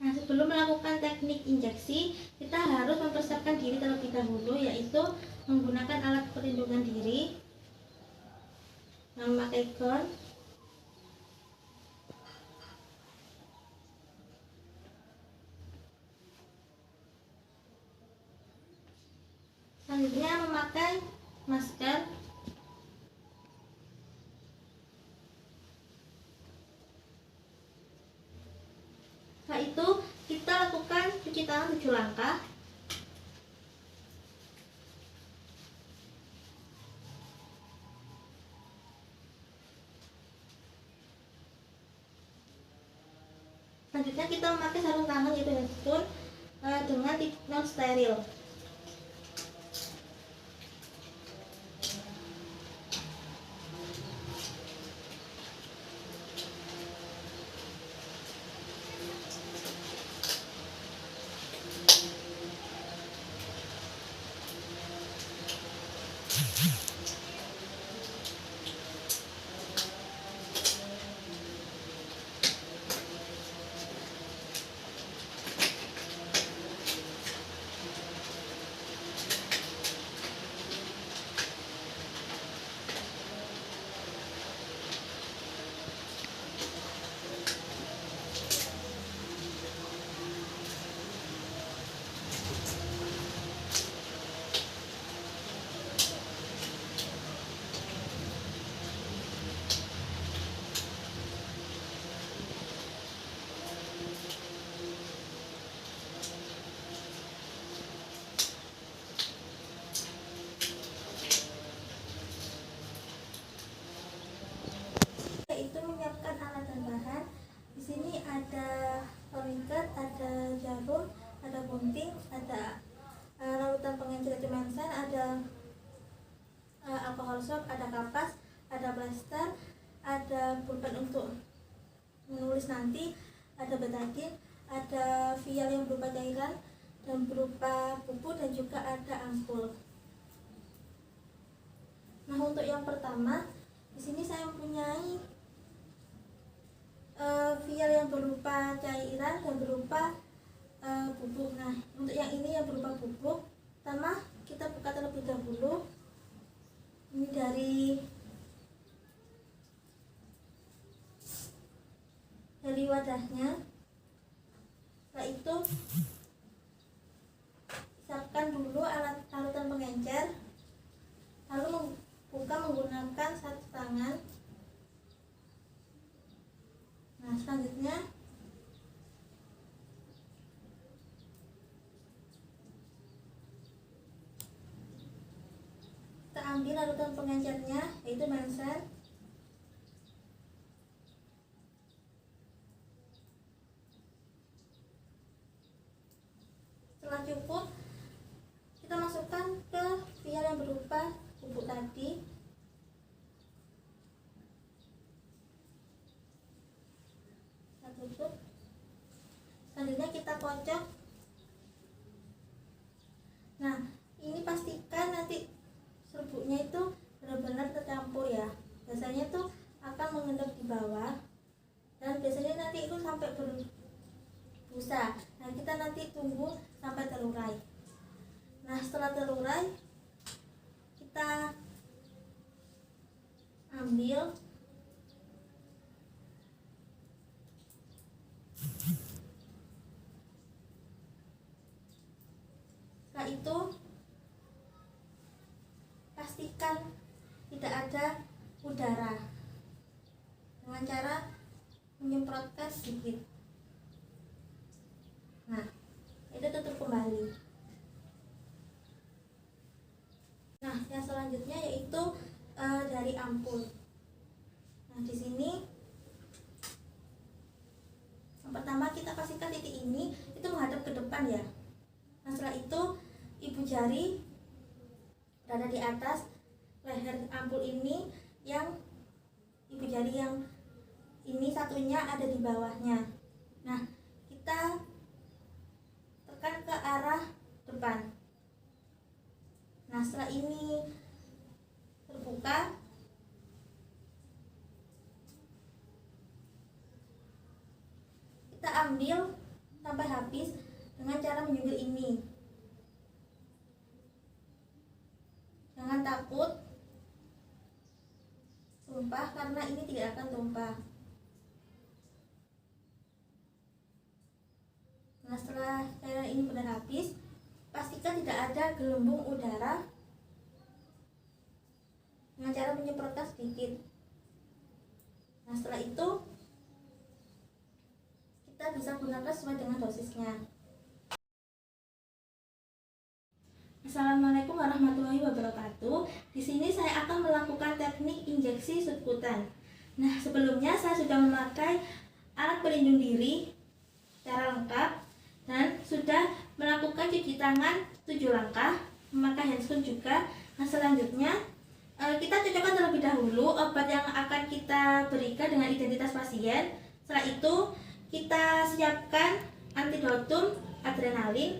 Nah, sebelum melakukan teknik injeksi, kita harus mempersiapkan diri terlebih dahulu, yaitu menggunakan alat perlindungan diri, memakai gown, selanjutnya memakai masker, setelah itu kita lakukan cuci tangan 7 langkah. Selanjutnya kita memakai sarung tangan yaitu handphone dengan non steril. Yaitu menyiapkan alat dan bahan. Di sini ada tourniquet, ada jarum, ada gunting, ada larutan pengencer dimensan, ada alkohol swab, ada kapas, ada plaster, ada pulpen untuk menulis nanti, ada betadine, ada vial yang berupa cairan dan berupa pupuk, dan juga ada ampul. Nah, untuk yang pertama, di sini saya mempunyai vial yang berupa cairan dan berupa bubuk. Nah, untuk yang ini yang berupa bubuk, pertama kita buka terlebih dahulu. Ini dari wadahnya. Setelah itu siapkan dulu larutan pengencer, lalu buka menggunakan satu tangan. Nah, selanjutnya kita ambil larutan pengencernya, yaitu mensen. Setelah cukup, kita masukkan ke vial yang berupa bubuk tadi. Kita tutup. Selanjutnya kita kocok. Nah, ini pastikan nanti serbuknya itu benar-benar tercampur ya. Biasanya tuh akan mengendap di bawah, dan biasanya nanti itu sampai berbusa. Nah, kita nanti tunggu sampai terurai. Nah, setelah terurai, kita ambil setelah itu pastikan tidak ada udara dengan cara menyemprotkan sedikit. Nah, itu tutup kembali. Nah, yang selanjutnya yaitu dari ampul. Nah, di sini yang pertama kita pastikan titik ini itu menghadap ke depan ya. Nah, setelah itu ibu jari berada di atas leher ampul ini, yang ibu jari yang ini satunya ada di bawahnya. Nah, kita tekan ke arah depan. Nah, setelah ini terbuka, kita ambil sampai habis dengan cara menyunggil ini. Jangan takut tumpah karena ini tidak akan tumpah. Nah, setelah cairan ini benar habis, pastikan tidak ada gelembung udara dengan cara menyemprotkan sedikit. Nah, setelah itu kita bisa gunakan sesuai dengan dosisnya. Assalamualaikum warahmatullahi wabarakatuh. Di sini saya akan melakukan teknik injeksi subkutan. Nah, sebelumnya saya sudah memakai alat pelindung diri secara lengkap dan sudah melakukan cuci tangan 7 langkah, memakai handscoon juga. Nah, selanjutnya kita cocokkan terlebih dahulu obat yang akan kita berikan dengan identitas pasien. Setelah itu kita siapkan antidotum adrenalin.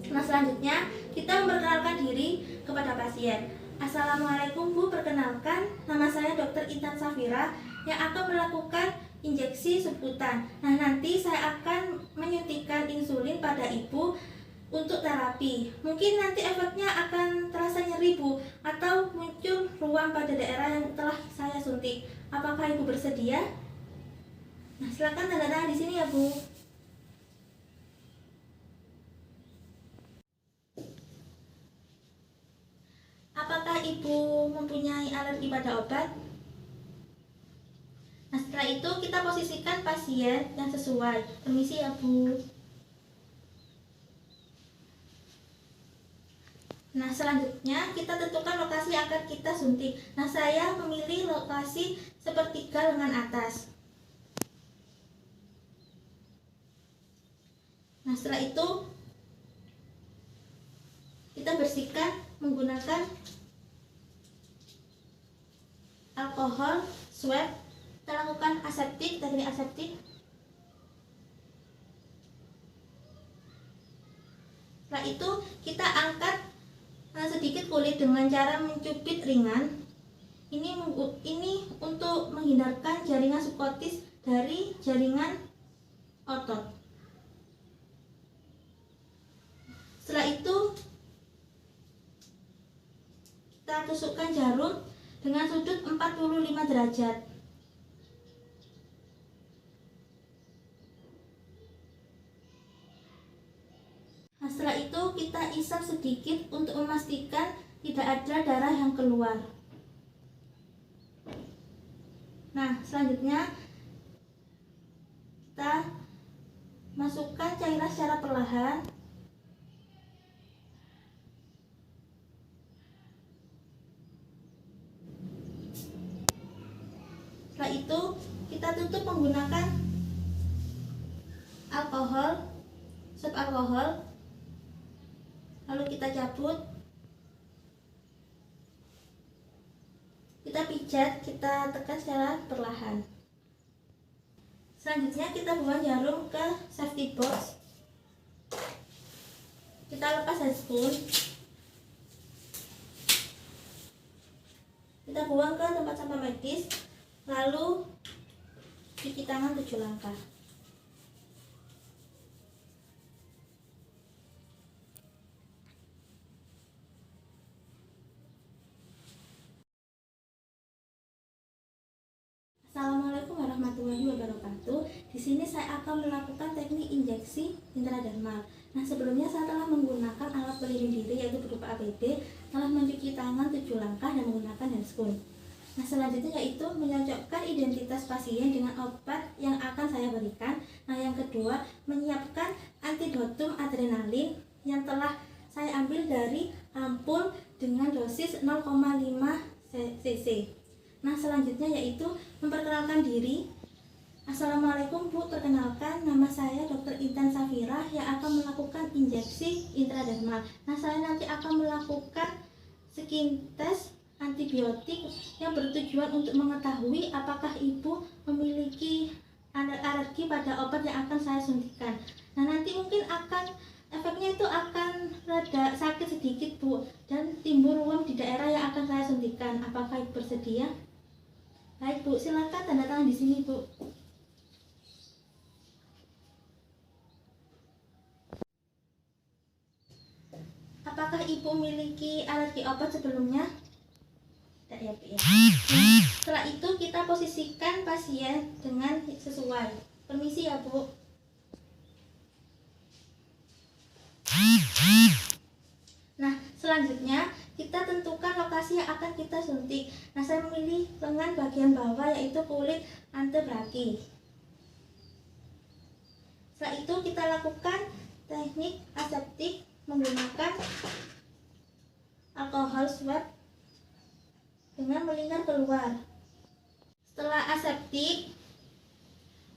Nah, selanjutnya kita memperkenalkan diri kepada pasien. Assalamualaikum Bu, perkenalkan nama saya Dr. Intan Safira yang akan melakukan injeksi subkutan. Nah, nanti saya akan menyuntikkan insulin pada ibu untuk terapi. Mungkin nanti efeknya akan terasa nyeri Bu, atau muncul ruam pada daerah yang telah saya suntik. Apakah ibu bersedia? Nah, silakan tanda tangan di sini ya Bu. Apakah ibu mempunyai alergi pada obat? Nah, setelah itu kita posisikan pasien yang sesuai. Permisi ya Bu. Nah, selanjutnya kita tentukan lokasi yang akan kita suntik. Nah, saya memilih lokasi sepertiga lengan atas. Nah, setelah itu kita bersihkan menggunakan alkohol swab. Kita lakukan aseptik, teknik aseptik. Setelah itu kita angkat sedikit kulit dengan cara mencubit ringan. Ini untuk menghindarkan jaringan subkotis dari jaringan otot. Setelah itu kita tusukkan jarum dengan sudut 45 derajat. Nah, setelah itu kita isap sedikit untuk memastikan tidak ada darah yang keluar. Nah, selanjutnya kita masukkan cairan secara perlahan. Setelah itu kita tutup menggunakan alkohol, swab alkohol. Lalu kita cabut, kita pijat, kita tekan secara perlahan. Selanjutnya kita buang jarum ke safety box. Kita lepas handscoon. Kita buang ke tempat sampah medis. Lalu cuci tangan 7 langkah. Assalamualaikum warahmatullahi wabarakatuh. Di sini saya akan melakukan teknik injeksi intradermal. Nah, sebelumnya saya telah menggunakan alat pelindung diri yaitu berupa APD, telah mencuci tangan 7 langkah dan menggunakan handscoon. Nah, selanjutnya yaitu menyocokkan identitas pasien dengan obat yang akan saya berikan. Nah, yang kedua, menyiapkan antidotum adrenalin yang telah saya ambil dari ampul dengan dosis 0,5 cc. Nah, selanjutnya yaitu memperkenalkan diri. Assalamualaikum Bu, perkenalkan nama saya Dr. Intan Safira yang akan melakukan injeksi intradermal. Nah, saya nanti akan melakukan skin test antibiotik yang bertujuan untuk mengetahui apakah ibu memiliki alergi pada obat yang akan saya suntikan. Nah, nanti mungkin efeknya itu akan rada sakit sedikit Bu, dan timbul ruam di daerah yang akan saya suntikan. Apakah ibu bersedia? Baik Bu, silakan tanda tangan di sini Bu. ibu memiliki alergi obat sebelumnya? Tidak ya, Bu ya. Setelah itu kita posisikan pasien dengan sesuai. Permisi ya, Bu. Nah, selanjutnya kita tentukan lokasi yang akan kita suntik. Nah, saya memilih lengan bagian bawah, yaitu kulit antebraki. Setelah itu kita lakukan teknik aseptik menggunakan alkohol swab dengan melingkar keluar. Setelah aseptik,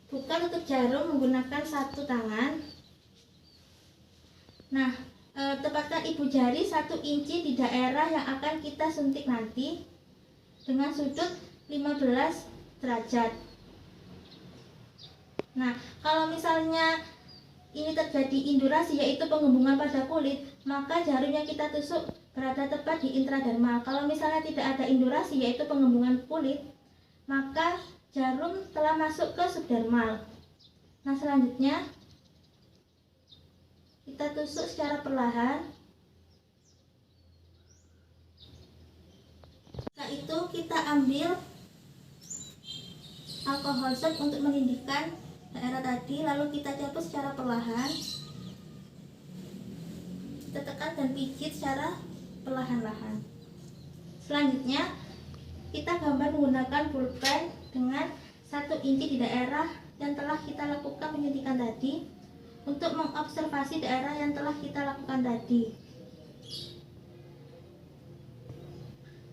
buka tutup jarum menggunakan satu tangan. Nah, tepatkan ibu jari 1 inci di daerah yang akan kita suntik nanti dengan sudut 15 derajat. Nah, kalau misalnya ini terjadi indurasi, yaitu penggembungan pada kulit, maka jarum yang kita tusuk berada tepat di intradermal. Kalau misalnya tidak ada indurasi, yaitu penggembungan kulit, maka jarum telah masuk ke subdermal. Nah, selanjutnya kita tusuk secara perlahan. Setelah itu kita ambil alkohol swab untuk menindihkan daerah tadi, lalu kita cabut secara perlahan. Kita tekan dan pijit secara perlahan-lahan. Selanjutnya kita gambar menggunakan pulpen dengan 1 inci di daerah yang telah kita lakukan penyuntikan tadi, untuk mengobservasi daerah yang telah kita lakukan tadi.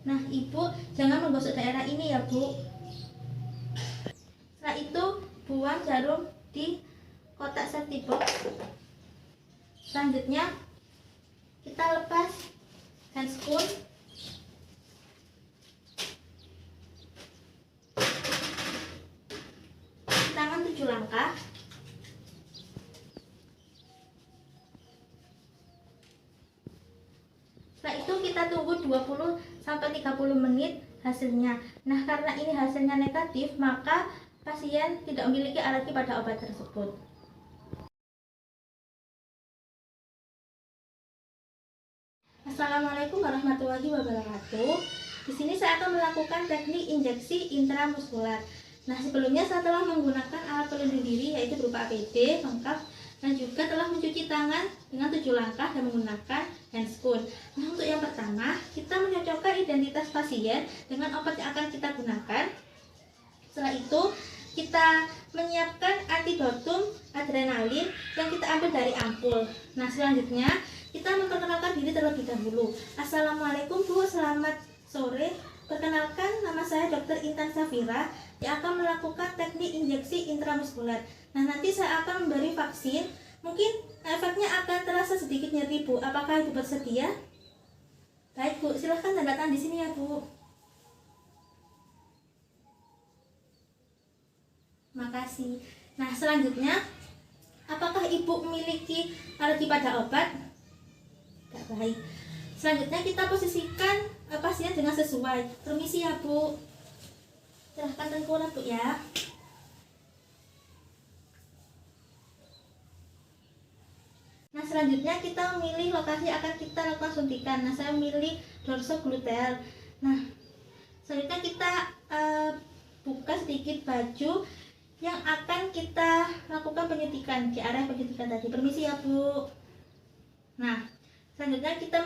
Nah, ibu jangan menggosok daerah ini ya, Bu. Setelah itu buang jarum di kotak safety box. Selanjutnya kita lepas handscoon. Tangan 7 langkah. Setelah itu kita tunggu 20-30 menit hasilnya. Nah, karena ini hasilnya negatif, maka pasien tidak memiliki alergi pada obat tersebut. Assalamualaikum warahmatullahi wabarakatuh. Di sini saya akan melakukan teknik injeksi intramuskular. Nah, sebelumnya saya telah menggunakan alat pelindung diri, yaitu berupa APD lengkap, dan juga telah mencuci tangan dengan 7 langkah dan menggunakan handscoon. Nah, untuk yang pertama, kita menyocokkan identitas pasien dengan obat yang akan kita gunakan. Setelah itu, kita menyiapkan antidotum adrenalin yang kita ambil dari ampul. Nah, selanjutnya kita memperkenalkan diri terlebih dahulu. Assalamualaikum Bu, selamat sore. Perkenalkan, nama saya Dr. Intan Safira yang akan melakukan teknik injeksi intramuskular. Nah, nanti saya akan memberi vaksin. Mungkin efeknya akan terasa sedikit nyeri, Bu. Apakah Ibu bersedia? Baik, Bu. Silahkan tanda tangan di sini ya, Bu. Makasih. Nah, selanjutnya, apakah Ibu memiliki alergi pada obat? Tidak, baik. Selanjutnya kita posisikan pasien dengan sesuai. Permisi ya, Bu. Silahkan tengkurap, Bu ya. Nah, selanjutnya kita memilih lokasi akan kita lakukan suntikan. Nah, saya memilih dorsogluteal. Nah, selanjutnya kita buka sedikit baju yang akan kita lakukan penyuntikan di area penyuntikan tadi. Permisi ya, Bu. Nah, selanjutnya kita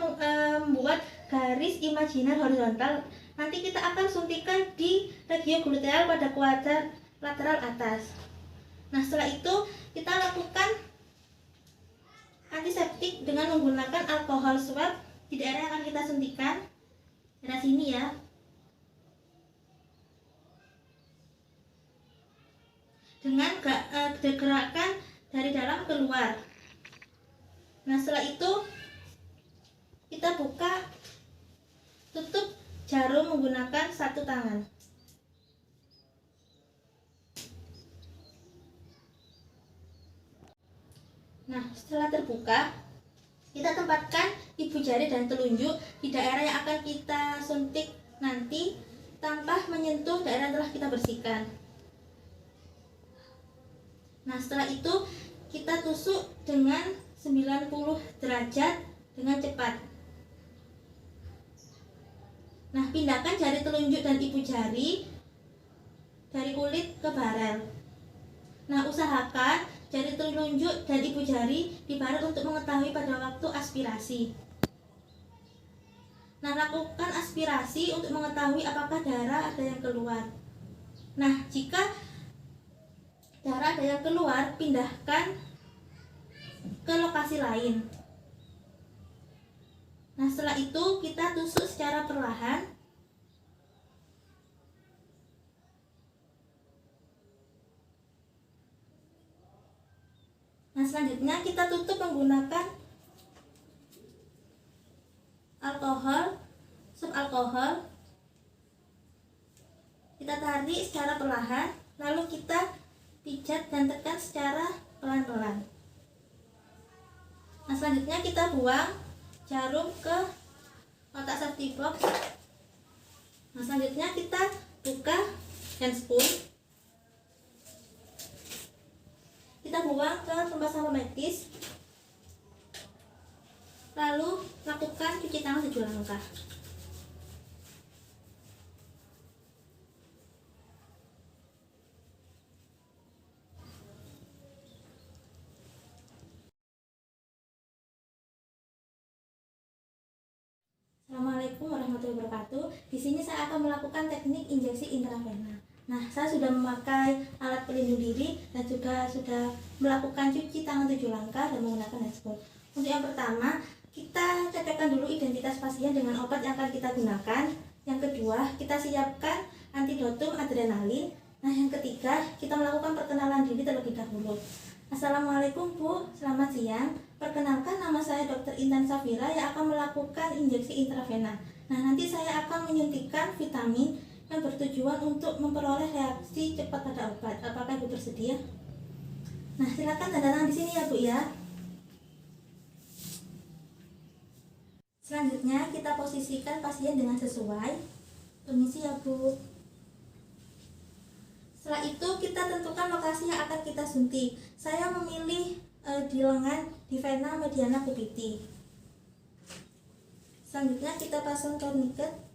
membuat garis imajiner horizontal. Nanti kita akan suntikan di regio gluteal pada kuadrat lateral atas. Nah, setelah itu kita lakukan antiseptik dengan menggunakan alkohol swab di daerah yang akan kita suntikan. Daerah sini ya. Dengan gerakan dari dalam keluar. Nah, setelah itu kita buka tutup jarum menggunakan 1 tangan. Nah, setelah terbuka, kita tempatkan ibu jari dan telunjuk di daerah yang akan kita suntik nanti tanpa menyentuh daerah yang telah kita bersihkan. Nah, setelah itu kita tusuk dengan 90 derajat dengan cepat. Nah, pindahkan jari telunjuk dan ibu jari dari kulit ke barel. Nah, usahakan jari telunjuk dan ibu jari di barel untuk mengetahui pada waktu aspirasi. Nah, lakukan aspirasi untuk mengetahui apakah darah ada yang keluar. Nah, jika darah ada yang keluar, pindahkan ke lokasi lain. Nah, setelah itu kita tusuk secara perlahan. Nah, selanjutnya kita tutup menggunakan alkohol, sup alkohol. Kita tarik secara perlahan, lalu kita pijat dan tekan secara pelan-pelan. Nah, selanjutnya kita buang jarum ke kotak safety box. Nah, selanjutnya kita buka hand spoon. Kita buang ke tempat sampah medis. Lalu lakukan cuci tangan 7 langkah. Assalamualaikum warahmatullahi wabarakatuh. Di sini saya akan melakukan teknik injeksi intravena. Nah, saya sudah memakai alat pelindung diri dan juga sudah melakukan cuci tangan 7 langkah dan menggunakan handspray. Untuk yang pertama, kita cocokkan dulu identitas pasien dengan obat yang akan kita gunakan. Yang kedua, kita siapkan antidotum adrenalin. Nah, yang ketiga, kita melakukan perkenalan diri terlebih dahulu. Assalamualaikum Bu, selamat siang. Perkenalkan, nama saya Dr. Intan Safira yang akan melakukan injeksi intravena. Nah, nanti saya akan menyuntikkan vitamin yang bertujuan untuk memperoleh reaksi cepat pada obat. Apakah Ibu bersedia? Nah, silakan tanda tangan di sini ya Bu ya. Selanjutnya kita posisikan pasien dengan sesuai. Permisi ya Bu. Setelah itu kita tentukan lokasi yang akan kita suntik. Saya memilih di lengan di vena mediana cubitis. Selanjutnya kita pasang tourniquet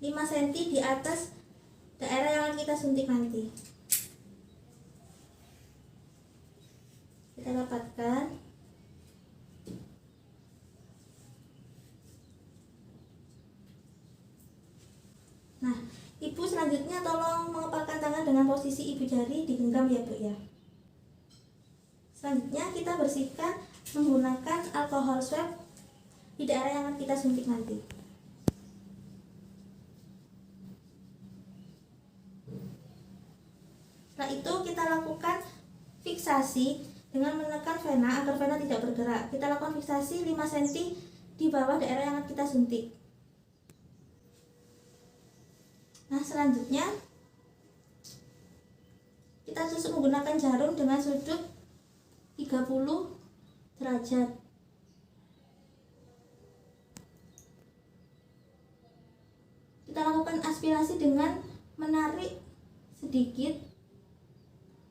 5 cm di atas daerah yang akan kita suntik nanti. Kita rapatkan. Nah, Ibu selanjutnya tolong mengepalkan tangan dengan posisi ibu jari digenggam ya Bu ya. Selanjutnya kita bersihkan menggunakan alkohol swab di daerah yang akan kita suntik nanti. Setelah itu kita lakukan fiksasi dengan menekan vena agar vena tidak bergerak. Kita lakukan fiksasi 5 cm di bawah daerah yang akan kita suntik. Nah, selanjutnya kita tusuk menggunakan jarum dengan sudut 30 derajat. Kita lakukan aspirasi dengan menarik sedikit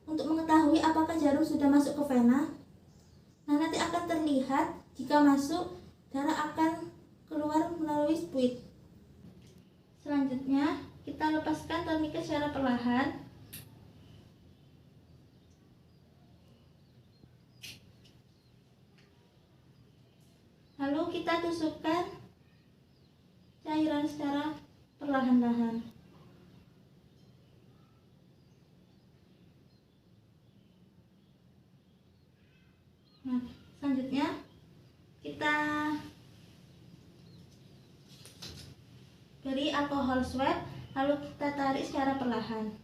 untuk mengetahui apakah jarum sudah masuk ke vena. Nah, nanti akan terlihat jika masuk, darah akan keluar melalui spuit. Selanjutnya kita lepaskan tourniquet secara perlahan. Lalu kita tusukkan cairan secara perlahan-lahan. Nah, selanjutnya kita beri alkohol swab, lalu kita tarik secara perlahan.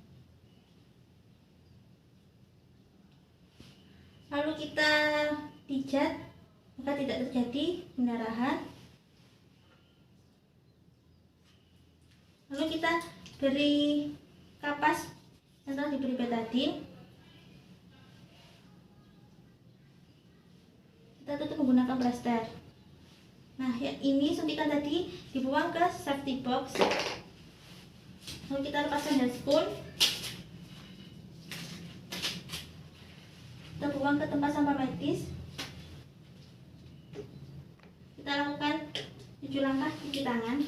Lalu kita pijat maka tidak terjadi pendarahan. Lalu kita beri kapas yang telah diberi betadine. Kita tutup menggunakan plester. Nah, yang ini suntikan tadi dibuang ke safety box. Lalu kita lepaskan handspoon. Kita buang ke tempat sampah medis. Kita lakukan 7 langkah cuci tangan.